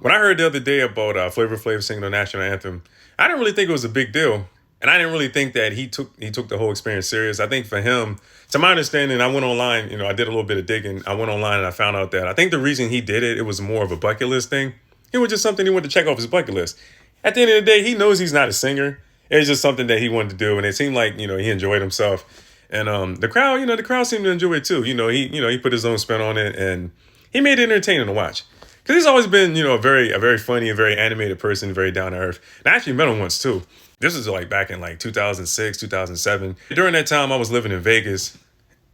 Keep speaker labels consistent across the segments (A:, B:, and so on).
A: When I heard the other day about Flavor Flav singing the national anthem, I didn't really think it was a big deal, and I didn't really think that he took the whole experience serious. I think for him, to my understanding, I went online. I did a little bit of digging. I went online and I found out that I think the reason he did it, it was more of a bucket list thing. It was just something he wanted to check off his bucket list. At the end of the day, he knows he's not a singer. It's just something that he wanted to do, and it seemed like he enjoyed himself, and the crowd seemed to enjoy it too. He put his own spin on it, and he made it entertaining to watch. Because he's always been, a very funny and very animated person, very down to earth. And I actually met him once too. This was like back in like 2006, 2007. During that time, I was living in Vegas,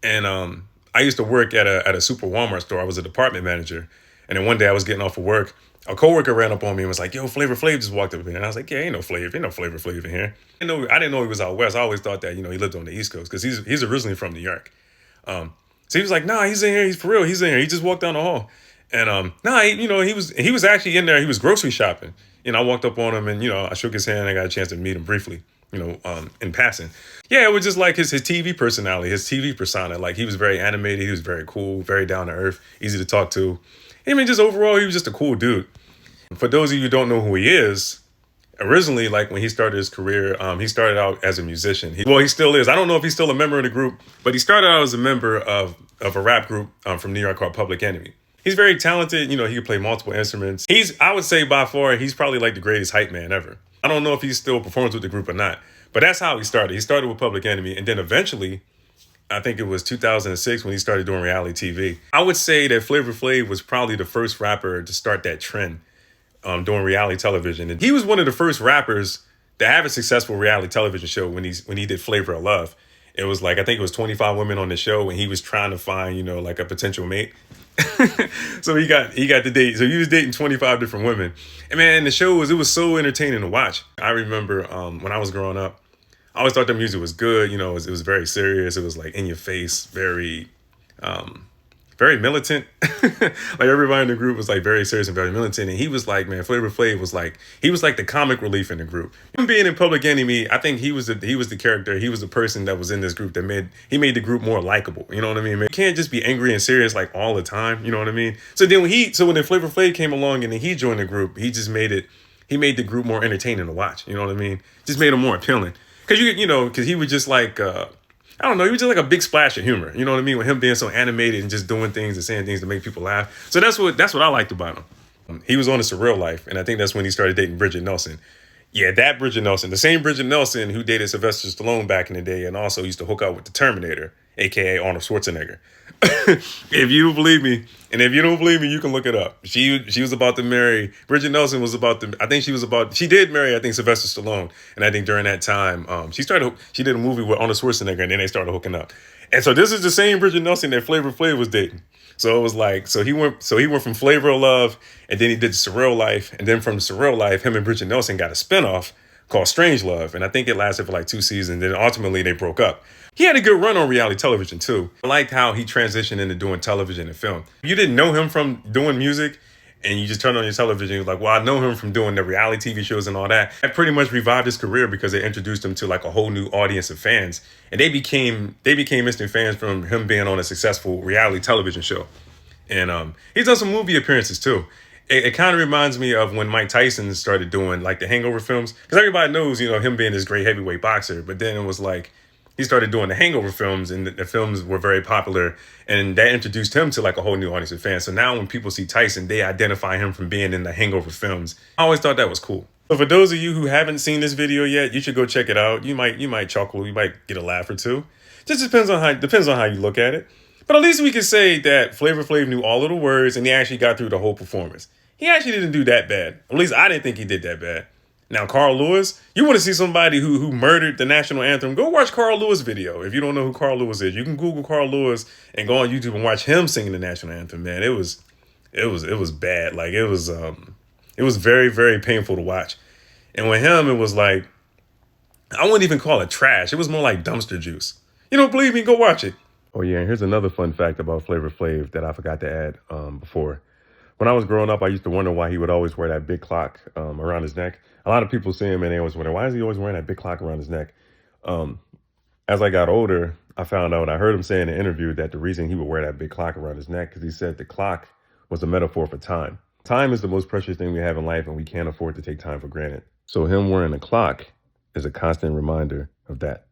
A: and I used to work at a super Walmart store. I was a department manager, and then one day I was getting off of work. A coworker ran up on me and was like, "Yo, Flavor Flav just walked up here," and I was like, "Yeah, ain't no Flavor Flav in here." I didn't know he was out west. I always thought that he lived on the East Coast because he's originally from New York. So he was like, "Nah, he's in here. He's for real. He's in here. He just walked down the hall." And nah, he was actually in there. He was grocery shopping. I walked up on him and I shook his hand. I got a chance to meet him briefly. In passing. Yeah, it was just like his TV personality, his TV persona. Like he was very animated. He was very cool, very down to earth, easy to talk to. I mean, just overall, he was just a cool dude. For those of you who don't know who he is, originally, like when he started his career, he started out as a musician. He still is. I don't know if he's still a member of the group, but he started out as a member of a rap group from New York called Public Enemy. He's very talented. He can play multiple instruments. I would say by far, he's probably like the greatest hype man ever. I don't know if he still performs with the group or not, but that's how he started. He started with Public Enemy, and then eventually, I think it was 2006 when he started doing reality TV. I would say that Flavor Flav was probably the first rapper to start that trend doing reality television. And he was one of the first rappers to have a successful reality television show when he did Flavor of Love. It was like, I think it was 25 women on the show, and he was trying to find, like a potential mate. So he got the date. So he was dating 25 different women. And man, the show it was so entertaining to watch. I remember when I was growing up, I always thought the music was good. It was very serious. It was like in your face, very militant. Like everybody in the group was like very serious and very militant. And he was like, man, Flavor Flav was like, he was like the comic relief in the group. Him being in Public Enemy, I think he was the character. He was the person that was in this group that made the group more likable. You know what I mean? You can't just be angry and serious like all the time. You know what I mean? So then when the Flavor Flav came along and then he joined the group, he made the group more entertaining to watch. You know what I mean? Just made him more appealing. Because he was just like, I don't know, he was just like a big splash of humor. You know what I mean? With him being so animated and just doing things and saying things to make people laugh. So that's what I liked about him. He was on a surreal life, and I think that's when he started dating Bridget Nelson. Yeah, that Bridget Nelson, the same Bridget Nelson who dated Sylvester Stallone back in the day and also used to hook up with the Terminator, aka Arnold Schwarzenegger. If you don't believe me, and if you don't believe me, you can look it up. She was about to marry, Bridget Nelson was about to, I think she did marry, I think, Sylvester Stallone. And I think during that time, she did a movie with Arnold Schwarzenegger, and then they started hooking up. And so this is the same Bridget Nelson that Flavor Flav was dating. So it was like, so he went from Flavor of Love, and then he did Surreal Life, and then from Surreal Life, him and Bridget Nelson got a spinoff called Strange Love, and I think it lasted for like 2 seasons. Then ultimately they broke up. He had a good run on reality television too. I liked how he transitioned into doing television and film. If you didn't know him from doing music, and you just turned on your television, you're like, well, I know him from doing the reality TV shows and all that. That pretty much revived his career because they introduced him to like a whole new audience of fans. And they became instant fans from him being on a successful reality television show. And he's done some movie appearances too. It kind of reminds me of when Mike Tyson started doing like the Hangover films. Because everybody knows, him being this great heavyweight boxer. But then it was like, he started doing the Hangover films, and the films were very popular, and that introduced him to like a whole new audience of fans. So now when people see Tyson, they identify him from being in the Hangover films. I always thought that was cool. So for those of you who haven't seen this video yet, you should go check it out. You might chuckle, you might get a laugh or two. Just depends on how you look at it. But at least we can say that Flavor Flav knew all of the words, and he actually got through the whole performance. He actually didn't do that bad. At least I didn't think he did that bad. Now, Carl Lewis, you want to see somebody who murdered the national anthem, go watch Carl Lewis video. If you don't know who Carl Lewis is, you can Google Carl Lewis and go on YouTube and watch him singing the national anthem, man. It was bad. Like it was very, very painful to watch. And with him, it was like, I wouldn't even call it trash. It was more like dumpster juice. You don't believe me? Go watch it. Oh yeah, and here's another fun fact about Flavor Flav that I forgot to add before. When I was growing up, I used to wonder why he would always wear that big clock around his neck. A lot of people see him and they always wonder, why is he always wearing that big clock around his neck? As I got older, I heard him say in an interview that the reason he would wear that big clock around his neck, because he said the clock was a metaphor for time. Time is the most precious thing we have in life, and we can't afford to take time for granted. So him wearing a clock is a constant reminder of that.